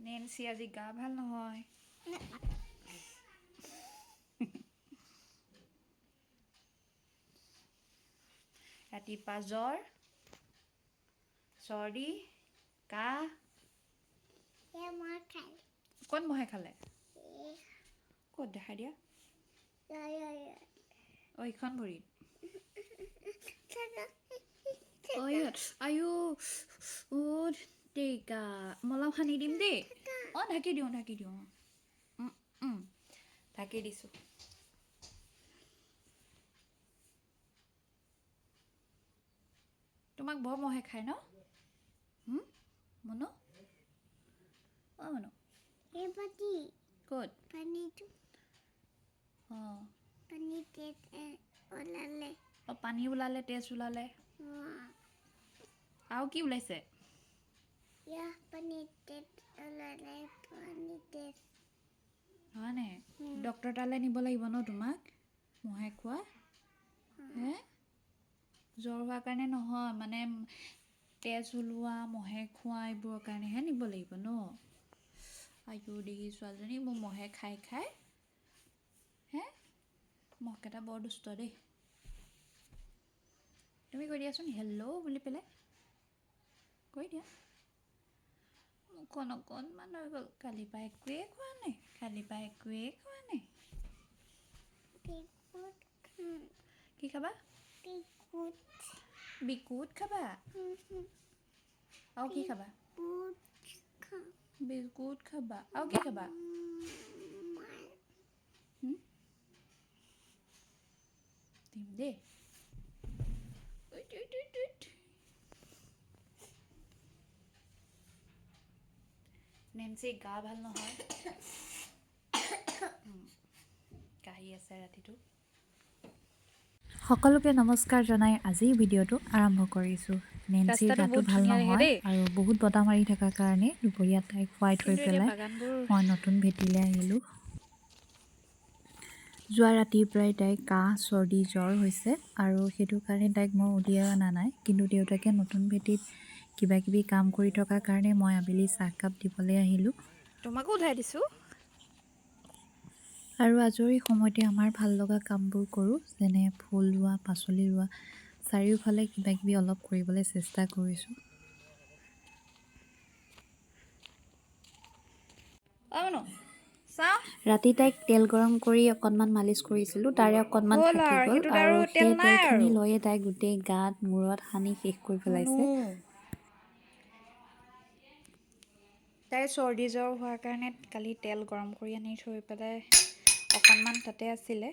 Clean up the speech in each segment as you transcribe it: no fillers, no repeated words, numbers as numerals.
Nancy আজি গা ভাল নহয়। ৰাতিপুৱা জ্বৰ, চৰ্দি, কাহ। ক'ত মহে খালে? ক'ত দেখাই দিয়া? ইখন ভৰিত। আয়ো টেকা মলম সানি দিম দেই। ঢাকি দিওঁ ঢাকি দিছোঁ। তোমাক বৰ মহে খায় ন? মনো মনো ক'ত? পানী ওলালে, তেজ ওলালে। আৰু কি ওলাইছে? হয়নে? ডক্তৰ তালৈ নিব লাগিব ন তোমাক? মহে খোৱা হে? জ্বৰ হোৱাৰ কাৰণে নহয়, মানে তেজ ওলোৱা, মহে খোৱা এইবোৰৰ কাৰণেহে নিব লাগিব ন। আইও দেহি ছোৱালীজনী মোৰ মহে খাই হে? মহকেইটা বৰ দুষ্ট দেই। তুমি কৈ দিয়াচোন হেল্ল' বুলি পেলাই। কৈ দিয়া। মুখখন অকণমান হৈ গ'ল। কালিৰ পৰা একোৱেই খোৱা নাই। কি খাবা? বিকুট খাবা? আৰু কি খাবা? বিস্কুট খাবা। আৰু কি খাবা? দিম দেই। নেন্সি গা ভাল নহয়। কাহি আছে ৰাতিটো। সকলোকে নমস্কাৰ জনাই আজিৰ ভিডিঅ'টো আৰম্ভ কৰিছোঁ। নেন্সিৰ গাটো ভাল নহয় আৰু বহুত বতাহ মাৰি থকাৰ কাৰণে দুপৰীয়া তাইক খুৱাই থৈ পেলাই মই নতুন ভেটিলৈ আহিলোঁ। যোৱা ৰাতিৰ পৰাই তাইক কাহ, চৰ্দি, জ্বৰ হৈছে আৰু সেইটো কাৰণে তাইক মই উলিয়াই অনা নাই। কিন্তু দেউতাকে নতুন ভেটিত কিবাকিবি কাম কৰি থকাৰ কাৰণে মই আবেলি চাহকাপ দিবলৈ আহিলোঁ। তোমাকো উঠাই দিছোঁ। আৰু আজৰি সময়তে আমাৰ ভাল লগা কামবোৰ কৰোঁ, যেনে ফুল ৰোৱা, পাচলি ৰোৱা, চাৰিওফালে কিবাকিবি অলপ কৰিবলৈ চেষ্টা কৰিছোঁ। ৰাতি তাইক তেল গৰম কৰি অকণমান মালিচ কৰিছিলোঁ, তাৰে অকণমান থাকি গ'ল আৰু সেই তেলখিনি লৈয়ে তাই গোটেই গাত, মূৰত সানি শেষ কৰি পেলাইছে। তাইৰ চৰ্দি জ্বৰ হোৱাৰ কাৰণে কালি তেল গৰম কৰি আনি থৈ পেলাই অকণমান তাতে আছিলে,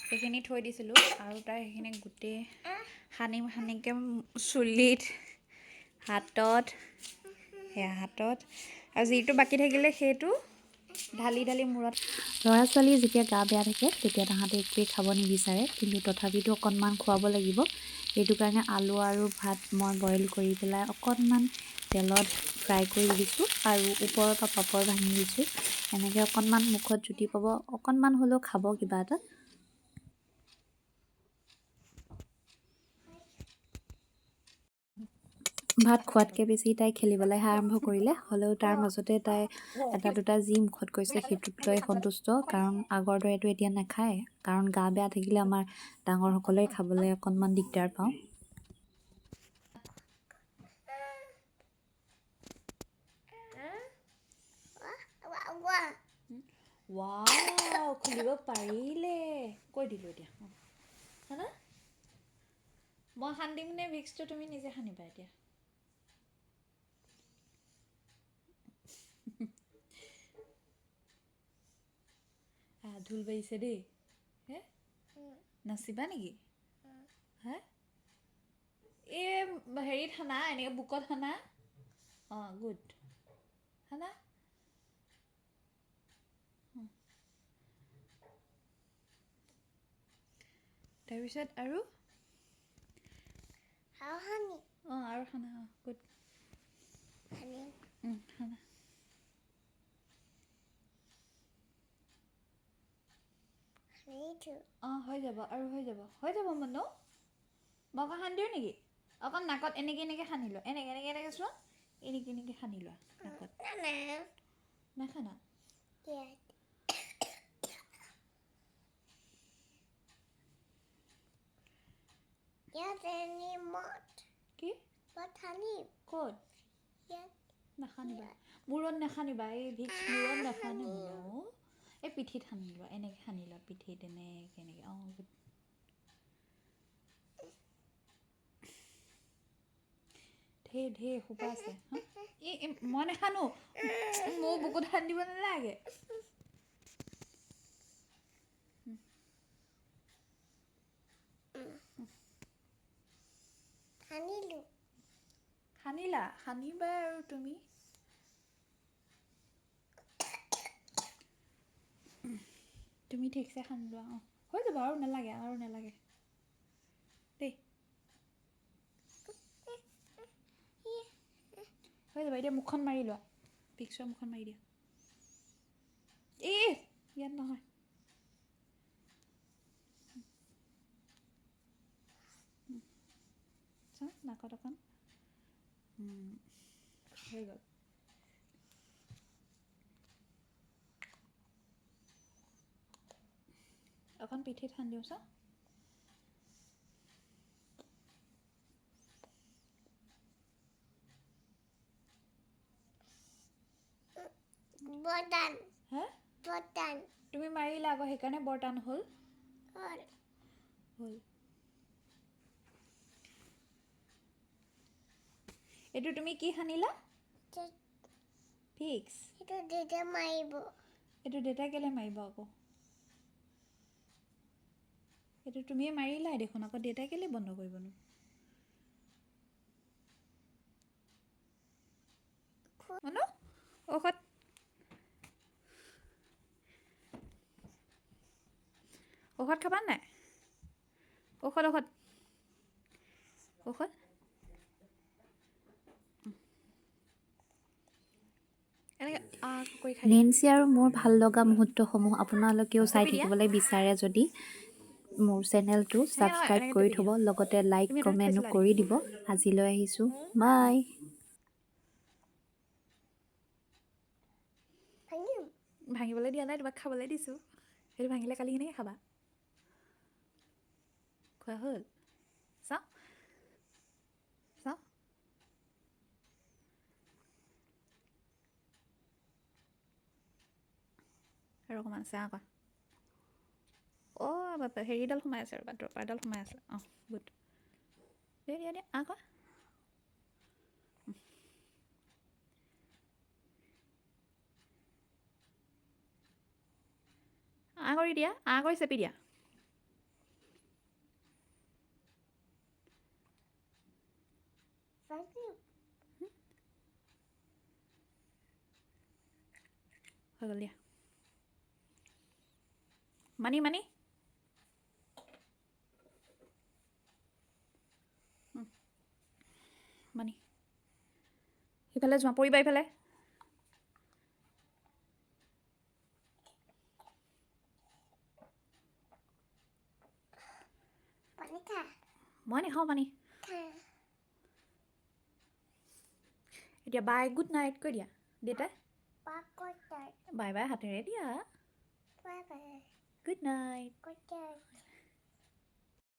সেইখিনি থৈ দিছিলোঁ আৰু তাই সেইখিনি গোটেই সানিকৈ চুলিত, হাতত আৰু যিটো বাকী থাকিলে সেইটো ঢালি মূৰত। ল'ৰা ছোৱালীৰ যেতিয়া গা বেয়া থাকে তেতিয়া তাহাঁতে একোৱেই খাব নিবিচাৰে, কিন্তু তথাপিতো অকণমান খুৱাব লাগিব। সেইটো কাৰণে আলু আৰু ভাত মই বইল কৰি পেলাই অকণমান তেলত ফ্ৰাই কৰি দিছোঁ আৰু ওপৰৰ পৰা পাপৰ ভাঙি দিছোঁ। এনেকৈ অকণমান মুখত জুতি পাব, অকণমান হ'লেও খাব কিবা এটা। ভাত খোৱাতকৈ বেছি তাই খেলিবলৈহে আৰম্ভ কৰিলে, হ'লেও তাৰ মাজতে তাই এটা দুটা যি মুখত গৈছে সেইটোক লৈ সন্তুষ্ট, কাৰণ আগৰ দৰেতো এতিয়া নাখায়, কাৰণ গা বেয়া থাকিলে আমাৰ ডাঙৰসকলে খাবলৈ অকণমান দিগদাৰ পাওঁ। ৱাও, খুলিব পাৰিলে। কৈ দিলোঁ এতিয়া। হয়নে? মই সানি দিম নে ভিক্সটো তুমি নিজে সানিবা এতিয়া? ঢোল বাজিছে দেই। হে? নাচিবা নেকি? হা? এই হেৰিত সানা, এনেকৈ বুকত সানা। গুড। সানা। তাৰপিছত আৰু আৰু সানা। গুড। সানা। হৈ যাব আৰু হৈ যাব মনো। মই অকণ সানি দিওঁ নেকি? অকণ নাকত এনেকৈ সানি লো, এনেকৈ চোৱা। এনেকৈ সানি লোৱা নাকত নাখানা কি ক'ত নাখানিবা মূৰত নাখানিবা এই ভিক্স মূৰত নাখানিবা এই পিঠিত সানি লোৱা এনেকৈ সানি লোৱা পিঠিত এনেকৈ এনেকৈ অঁ ঢেৰ সোপা আছে হা এই মই নাখানো মোৰ বুকুত সানি দিব নালাগে সানিলা সানিবা আৰু তুমি ঠিকছে সানি লোৱা অঁ হৈ যাব আৰু নালাগে দেই হৈ যাব এতিয়া মুখখন মাৰি লোৱা পিক্সাৰ মুখখন মাৰি দিয়া ইয়াত নহয় চা নাকত অকণ হৈ গ'ল অকণ পিঠিত সানি দিওঁ চা হা তুমি মাৰিলা আকৌ সেইকাৰণে বৰ টান হ'ল এইটো তুমি কি সানিলা ভিক্স এইটো দেউতাই কেলৈ মাৰিব আকৌ এইটো তুমিয়ে মাৰিলাই দেখোন আকৌ দেউতাই কেলৈ বন্ধ কৰিবনো মনো ঔষধ খাবা নাই ঔষধ নেন্সি আৰু মোৰ ভাল লগা মুহূৰ্তসমূহ আপোনালোকেও চাই থাকিবলৈ বিচাৰে যদি মোৰ চেনেলটো ছাবস্ক্ৰাইব কৰি থ'ব লগতে লাইক কমেণ্টো কৰি দিব আজিলৈ আহিছোঁ বাই ভাঙিবলৈ দিয়া নাই তোমাক খাবলৈ দিছোঁ সেইটো ভাঙিলে কালি কেনেকৈ খাবা খোৱা হ'ল চাওঁ আৰু অকণমান আছে আকৌ হেৰিডাল সোমাই আছে আৰু দৰপাৰডাল সোমাই আছে অঁ গুড দিয়া আকৌ কৰি দিয়া কৰি চেপি দিয়া হৈ গ'ল দিয়া মানি সিফালে যোৱা পৰিবা ইফালে মই নাখাওঁ পানী এতিয়া বাই গুড নাইট কৈ দিয়া দেউতাই বাই হাতেৰে দিয়া গুড নাইট